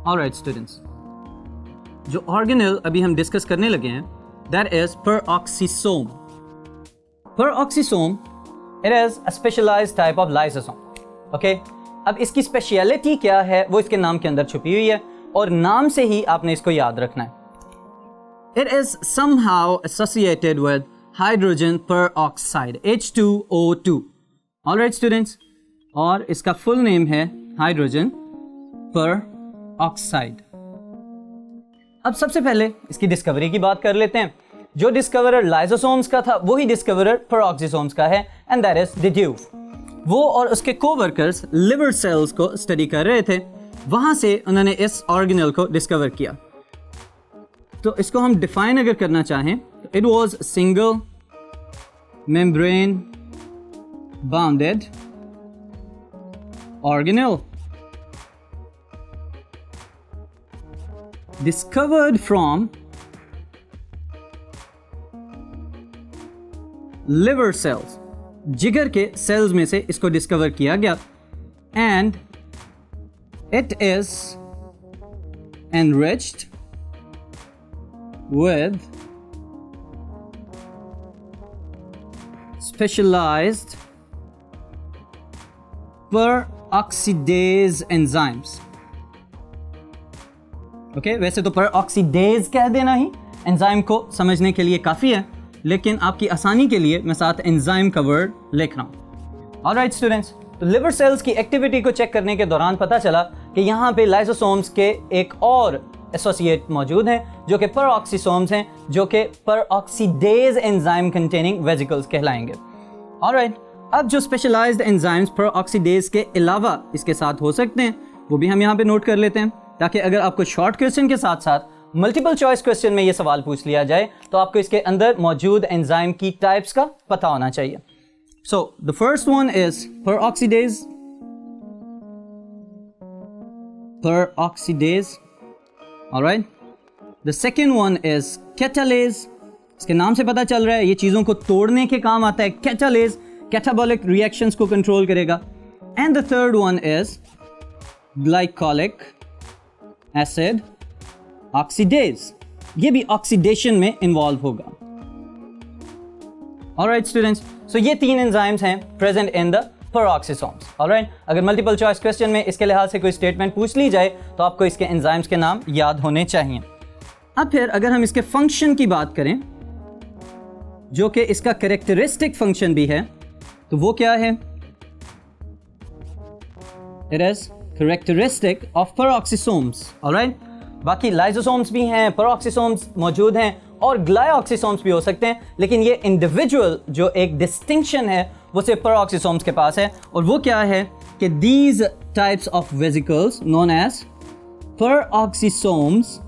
Alright students, जो organelle अभी हम डिस्कस करने लगे हैं that is peroxisome. Peroxisome it is a specialized type of lysosome. Okay, अब इसकी स्पेशलिटी क्या है वो इसके नाम के अंदर छुपी हुई है और नाम से ही आपने इसको याद रखना है. It is somehow associated with hydrogen peroxide H2O2. Alright students, और इसका फुल नेम है हाइड्रोजन पेरोक्साइड. अब सबसे पहले इसकी डिस्कवरी की बात कर लेते हैं. जो डिस्कवरर लाइसोसोम्स का था वही डिस्कवरर पेरोक्सीसोम्स का है एंड दैट इज डिट्यूव. वो और उसके कोवर्कर्स लिवर सेल्स को स्टडी कर रहे थे, वहां से उन्होंने इस ऑर्गेनेल को डिस्कवर किया. तो इसको हम डिफाइन अगर करना चाहें तो it was single membrane bounded organelle discovered from liver cells. जिगर के सेल्स में से इसको डिस्कवर किया गया and it is enriched with specialized peroxidase enzymes. Okay, वैसे तो पेरोक्सीडेज कह देना ही एंजाइम को समझने के लिए काफ़ी है, लेकिन आपकी आसानी के लिए मैं साथ एंजाइम का वर्ड लिख रहा हूँ. ऑलराइट स्टूडेंट्स, तो लिवर सेल्स की एक्टिविटी को चेक करने के दौरान पता चला कि यहाँ पे लाइसोसोम्स के एक और एसोसिएट मौजूद हैं जो कि पेरोक्सीसोम्स हैं, जो कि पेरोक्सीडेज एंजाइम कंटेनिंग वेसिकल्स कहलाएंगे. ऑलराइट, अब जो स्पेशलाइज्ड एंजाइम्स पेरोक्सीडेज के अलावा इसके साथ हो सकते हैं वो भी हम यहाँ पे नोट कर लेते हैं, ताकि अगर आपको शॉर्ट क्वेश्चन के साथ साथ मल्टीपल चॉइस क्वेश्चन में ये सवाल पूछ लिया जाए तो आपको इसके अंदर मौजूद एंजाइम की टाइप्स का पता होना चाहिए. So the first one is peroxidase. Alright, the second one is catalase. इसके नाम से पता चल रहा है ये चीजों को तोड़ने के काम आता है. कैटालेज कैटाबॉलिक रिएक्शंस को कंट्रोल करेगा. And the third one is glycolic acid oxidase. ये भी ऑक्सीडेशन में इन्वॉल्व होगा. ऑलराइट स्टूडेंट्स, सो ये तीन एंजाइम्स हैं present in the peroxisomes. Alright, अगर मल्टीपल चॉइस क्वेश्चन में इसके लिहाज से कोई स्टेटमेंट पूछ ली जाए तो आपको इसके एंजाइम्स के नाम याद होने चाहिए. अब फिर अगर हम इसके फंक्शन की बात करें, जो कि इसका कैरेक्टरिस्टिक फंक्शन भी है, तो वो क्या है? It is characteristic of peroxisomes. alright, बाकी लाइसोसोम्स भी हैं, पेरोक्सीसोम्स मौजूद हैं और ग्लाइऑक्सीसोम्स भी हो सकते हैं, लेकिन ये इंडिविजुअल जो एक डिस्टिंक्शन है वो सिर्फ पेरोक्सीसोम्स के पास है, और वो क्या है कि these types of vesicles known as peroxisomes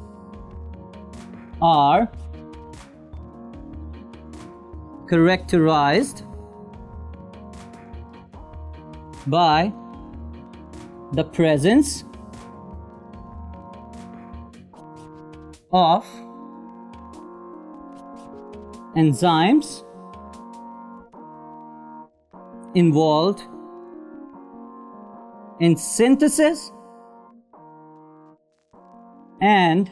are characterized by the presence of enzymes involved in synthesis and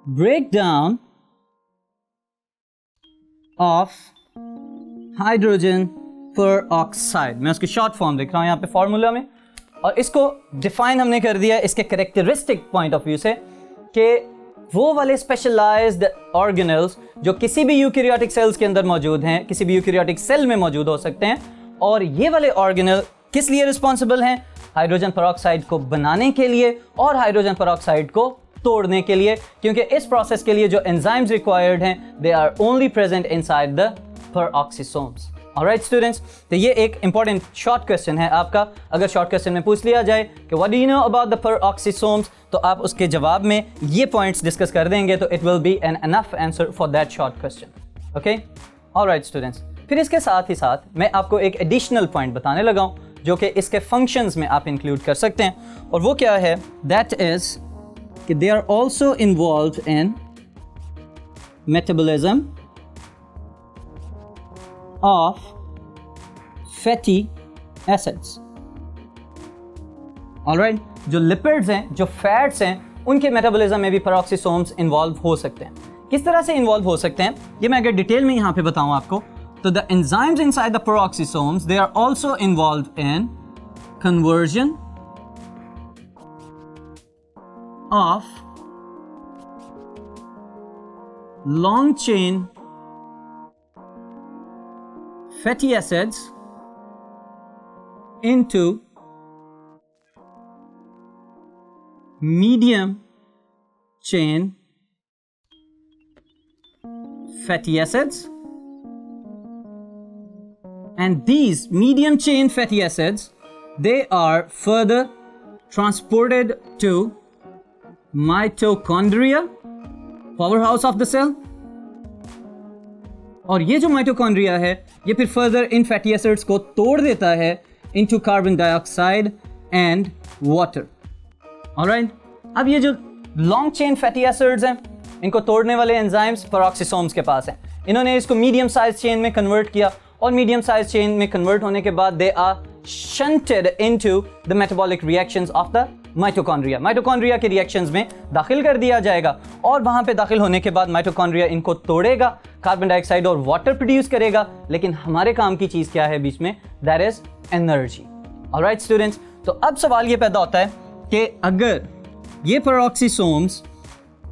breakdown of hydrogen peroxide. मैं उसकी शॉर्ट फॉर्म लिख रहा हूँ यहाँ पे फॉर्मूला में, और इसको डिफाइन हमने कर दिया इसके कैरेक्टरिस्टिक पॉइंट ऑफ व्यू से कि वो वाले स्पेशलाइज्ड ऑर्गेनेल्स जो किसी भी यूकैरियोटिक सेल्स के अंदर मौजूद हैं, किसी भी यूकैरियोटिक सेल में मौजूद हो सकते हैं, और ये वाले ऑर्गेनेल किस लिए रिस्पॉन्सिबल हैं? हाइड्रोजन पेरोक्साइड को बनाने के लिए और हाइड्रोजन पेरोक्साइड को तोड़ने के लिए, क्योंकि इस प्रोसेस के लिए जो एंजाइम्स रिक्वायर्ड हैं they are only present inside the peroxisomes. Alright students, तो ये एक इंपॉर्टेंट शॉर्ट क्वेश्चन है आपका. अगर शॉर्ट क्वेश्चन में पूछ लिया जाए कि what do you know about the पेरोक्सीसोम्स, तो आप उसके जवाब में ये पॉइंट्स डिस्कस कर देंगे, तो it will be an enough answer for that short question. Okay, alright students, फिर इसके साथ ही साथ मैं आपको एक एडिशनल पॉइंट बताने लगा हूं जो कि इसके फंक्शंस में आप इंक्लूड कर सकते हैं, और वो क्या है? दैट इज कि they are also involve in metabolism of fatty acids. Alright, जो लिपिड्स हैं, जो फैट्स हैं, उनके मेटाबॉलिज्म में भी पेरोक्सिसोम्स इन्वॉल्व हो सकते हैं। किस तरह से इन्वॉल्व हो सकते हैं, ये मैं अगर डिटेल में यहाँ पे बताऊँ आपको, तो the enzymes inside the peroxisomes they are also involved in conversion of long chain fatty acids into medium chain fatty acids, and these medium chain fatty acids, they are further transported to mitochondria, powerhouse of the cell. और ये जो mitochondria है ये फिर further in fatty acids को तोड़ देता है into carbon dioxide and water. Alright, अब ये जो लॉन्ग चेन फैटी एसिड्स हैं, इनको तोड़ने वाले एंजाइम्स पेरोक्सिसोम्स के पास हैं। इन्होंने इसको मीडियम साइज चेन में कन्वर्ट किया और मीडियम साइज चेन में कन्वर्ट होने के बाद they are shunted into the metabolic reactions of the mitochondria. Mitochondria के रिएक्शंस में दाखिल कर दिया जाएगा और वहां पे दाखिल होने के बाद माइटोकॉन्ड्रिया इनको तोड़ेगा, कार्बन डाइऑक्साइड और वाटर प्रोड्यूस करेगा। लेकिन हमारे काम की चीज क्या है बीच में, that is energy. Alright students, तो अब सवाल ये पैदा होता है कि अगर ये पेरोक्सिसोम्स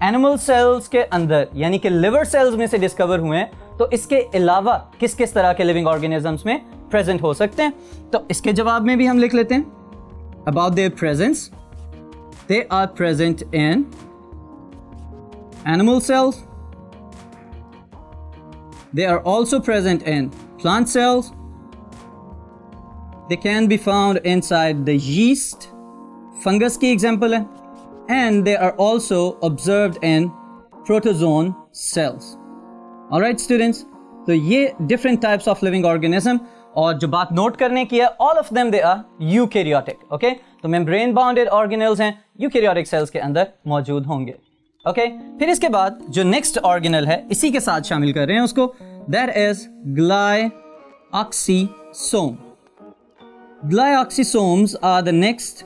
एनिमल सेल्स के अंदर यानी कि लिवर सेल्स में से डिस्कवर हुए हैं, तो इसके अलावा किस किस तरह के लिविंग ऑर्गेनिजम्स में प्रेजेंट हो सकते हैं। तो इसके जवाब में भी हम लिख लेते हैं, about their presence, they are present in animal cells, they are also present in plant cells, they can be found inside the yeast, fungus की example है, and they are also observed in protozoan cells. Alright students, तो ये different types of living organism, और जो बात note करने की है, all of them they are eukaryotic, okay? तो membrane bounded organelles हैं, यूकैरियोटिक सेल्स के अंदर मौजूद होंगे, okay? फिर इसके बाद जो नेक्स्ट ऑर्गेनल है इसी के साथ शामिल कर रहे हैं उसको, that is glyoxysome. Glyoxysomes are the next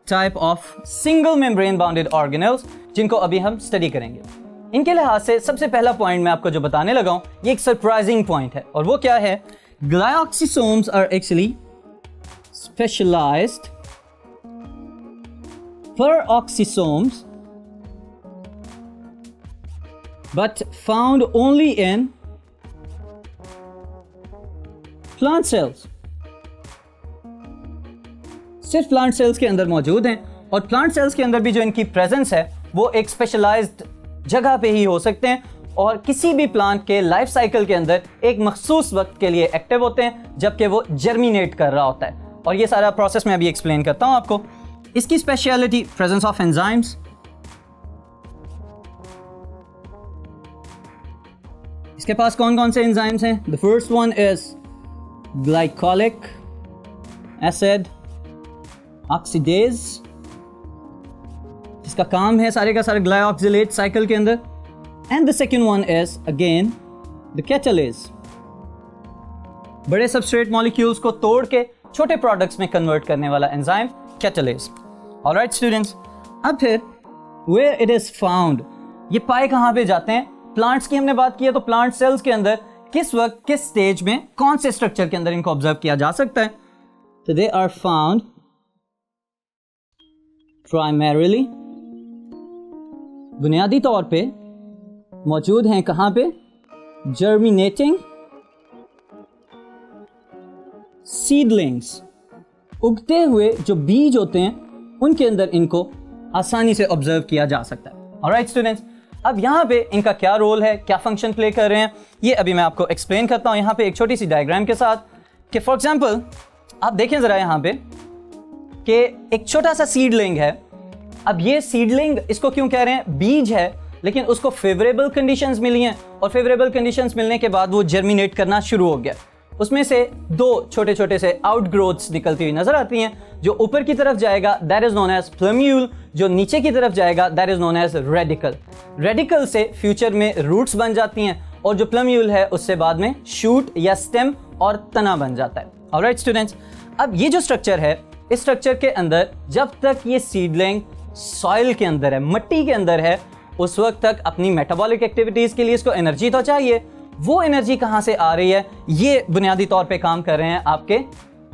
type of single membrane bounded organelles जिनको अभी हम स्टडी करेंगे। इनके लिहाज से सबसे पहला पॉइंट मैं आपको जो बताने लगा हूं ये एक सरप्राइजिंग पॉइंट है, और वो क्या है, glyoxysomes are actually specialized peroxisomes but found only in plant cells. सिर्फ प्लांट सेल्स के अंदर मौजूद हैं, और प्लांट सेल्स के अंदर भी जो इनकी प्रेजेंस है वो एक स्पेशलाइज्ड जगह पे ही हो सकते हैं, और किसी भी प्लांट के लाइफ साइकिल के अंदर एक मखसूस वक्त के लिए एक्टिव होते हैं जबकि वो जर्मिनेट कर रहा होता है। और ये सारा प्रोसेस मैं अभी एक्सप्लेन करता हूं आपको। इसकी स्पेशलिटी, प्रेजेंस ऑफ एंजाइम्स, इसके पास कौन कौन से एंजाइम्स हैं। The first one is glycolic acid oxidase, जिसका काम है सारे का सारे ग्लाइऑक्सिलेट साइकिल के अंदर। And the second one is again the catalase, बड़े सबस्ट्रेट मॉलिक्यूल्स को तोड़ के छोटे प्रोडक्ट्स में कन्वर्ट करने वाला एंजाइम कैटालेज। ऑलराइट स्टूडेंट्स, अब फिर वेयर इट इज फाउंड, ये पाए कहां पे जाते हैं। प्लांट्स की हमने बात की है, तो प्लांट सेल्स के अंदर किस वक्त किस स्टेज में कौन से स्ट्रक्चर के अंदर इनको ऑब्जर्व किया जा सकता है। तो दे आर फाउंड प्राइमरीली, बुनियादी तौर पे मौजूद हैं कहां पे, जर्मिनेटिंग सीडलिंग्स, उगते हुए जो बीज होते हैं उनके अंदर इनको आसानी से ऑब्जर्व किया जा सकता है। ऑलराइट स्टूडेंट्स, अब यहाँ पे इनका क्या रोल है, क्या फंक्शन प्ले कर रहे हैं, ये अभी मैं आपको एक्सप्लेन करता हूँ यहाँ पे एक छोटी सी डायग्राम के साथ। कि फॉर एग्जांपल आप देखें ज़रा यहाँ पे कि एक छोटा सा सीडलिंग है। अब ये सीडलिंग, इसको क्यों कह रहे हैं, बीज है, लेकिन उसको फेवरेबल कंडीशंस मिली हैं, और फेवरेबल कंडीशंस मिलने के बाद वो जर्मिनेट करना शुरू हो गया। उसमें से दो छोटे छोटे से आउटग्रोथ्स निकलती हुई नजर आती हैं। जो ऊपर की तरफ जाएगा that is known as plumule, जो नीचे की तरफ जाएगा that is known as radicle. Radicle से फ्यूचर में रूट्स बन जाती हैं, और जो प्लम्यूल है उससे बाद में शूट या स्टेम और तना बन जाता है। ऑलराइट स्टूडेंट्स, अब ये जो स्ट्रक्चर है इस स्ट्रक्चर के अंदर जब तक ये सीडलिंग सॉइल के अंदर है, मिट्टी के अंदर है, उस वक्त तक अपनी मेटाबॉलिक एक्टिविटीज़ के लिए इसको एनर्जी तो चाहिए। वो एनर्जी कहाँ से आ रही है? ये बुनियादी तौर पे काम कर रहे हैं आपके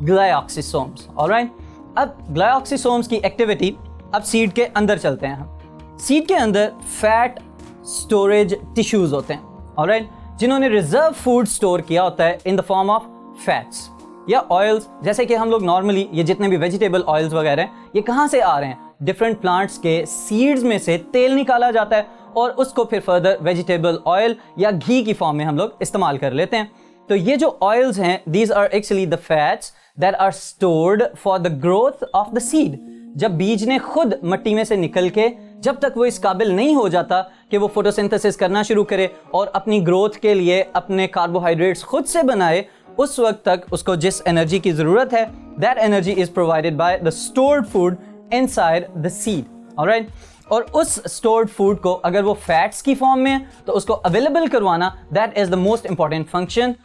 ग्लाइऑक्सिसोम्स। ऑलराइट, अब ग्लाइऑक्सिसोम्स की एक्टिविटी, अब सीड के अंदर चलते हैं हम। सीड के अंदर फैट स्टोरेज टिश्यूज होते हैं, ऑलराइट, जिन्होंने रिजर्व फूड स्टोर किया होता है in the form of fats या ऑयल्स। जैसे कि हम लोग नॉर्मली ये जितने भी वेजिटेबल ऑयल्स वगैरह हैं, ये कहाँ से आ रहे हैं? डिफरेंट प्लांट्स के सीड्स में से तेल निकाला जाता है और उसको फिर फर्दर वेजिटेबल ऑयल या घी की फॉर्म में हम लोग इस्तेमाल कर लेते हैं। तो ये जो ऑयल्स हैं, these are actually the fats that are stored for the growth of the seed. जब बीज ने खुद मिट्टी में से निकल के, जब तक वो इस काबिल नहीं हो जाता कि वो फोटोसिंथेसिस करना शुरू करे और अपनी ग्रोथ के लिए अपने कार्बोहाइड्रेट्स खुद से बनाए, उस वक्त तक उसको जिस एनर्जी की ज़रूरत है, that energy is provided by the stored food inside the seed. Alright, और उस स्टोर्ड फूड को अगर वो फैट्स की फॉर्म में है तो उसको अवेलेबल करवाना, that is the most important function,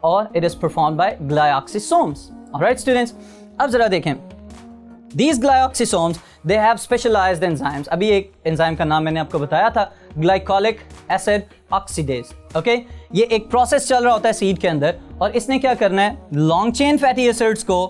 और it is performed by glyoxysomes. Alright students, अब जरा देखें, These glyoxysomes, they have specialized enzymes. अभी एक एंजाइम का नाम मैंने आपको बताया था, ग्लाइकोलिक एसिड ऑक्सीडेज। ओके, ये एक प्रोसेस चल रहा होता है सीड के अंदर, और इसने क्या करना है? लॉन्ग चेन फैटी एसिड्स को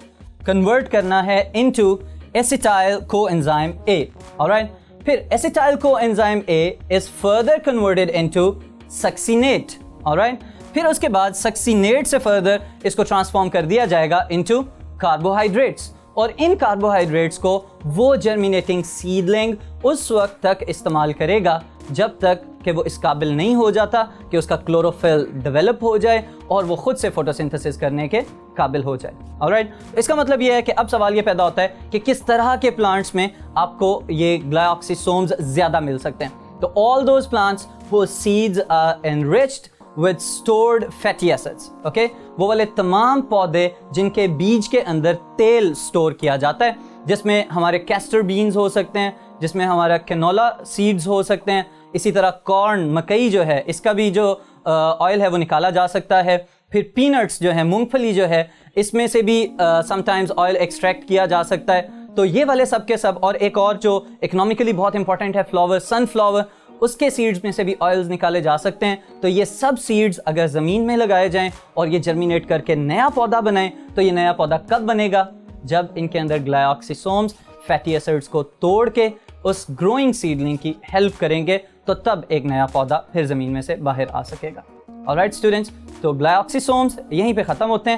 कन्वर्ट करना है into acetyl coenzyme A। Alright, फिर acetyl coenzyme A is further converted into succinate. Alright, फिर उसके बाद सक्सिनेट से फर्दर इसको ट्रांसफॉर्म कर दिया जाएगा इनटू कार्बोहाइड्रेट्स, और इन कार्बोहाइड्रेट्स को वो जर्मिनेटिंग सीडलिंग उस वक्त तक इस्तेमाल करेगा जब तक कि वो इस काबिल नहीं हो जाता कि उसका क्लोरोफिल डेवलप हो जाए और वो खुद से फोटोसिंथेसिस करने के काबिल हो जाए। ऑलराइट, इसका मतलब ये है कि अब सवाल ये पैदा होता है कि किस तरह के प्लांट्स में आपको ये ग्लाइऑक्सिसोम्स ज़्यादा मिल सकते हैं। तो all those plants whose seeds are enriched with stored fatty acids, okay? वो वाले तमाम पौधे जिनके बीज के अंदर तेल स्टोर किया जाता है, जिसमें हमारे कैस्टर बीन्स हो सकते हैं, जिसमें हमारा कैनोला सीड्स हो सकते हैं, इसी तरह कॉर्न, मकई जो है, इसका भी जो ऑयल है वो निकाला जा सकता है। फिर पीनट्स जो है, मूंगफली जो है, इसमें से भी समटाइम्स ऑयल एक्सट्रैक्ट किया जा सकता है। तो ये वाले सब के सब, और एक और जो इकोनॉमिकली बहुत इंपॉर्टेंट है, फ्लावर, सनफ्लावर, उसके सीड्स में से भी ऑयल्स निकाले जा सकते हैं। तो ये सब सीड्स अगर ज़मीन में लगाए जाएं और ये जर्मिनेट करके नया पौधा बनाएं, तो ये नया पौधा कब बनेगा? जब इनके अंदर ग्लाइऑक्सिसोम्स फैटी एसिड्स को तोड़ के उस ग्रोइंग सीडलिंग की हेल्प करेंगे, तो तब एक नया पौधा फिर ज़मीन में से बाहर आ सकेगा। ऑलराइट स्टूडेंट्स, तो ग्लाइऑक्सिसोम्स यहीं पे ख़त्म होते हैं।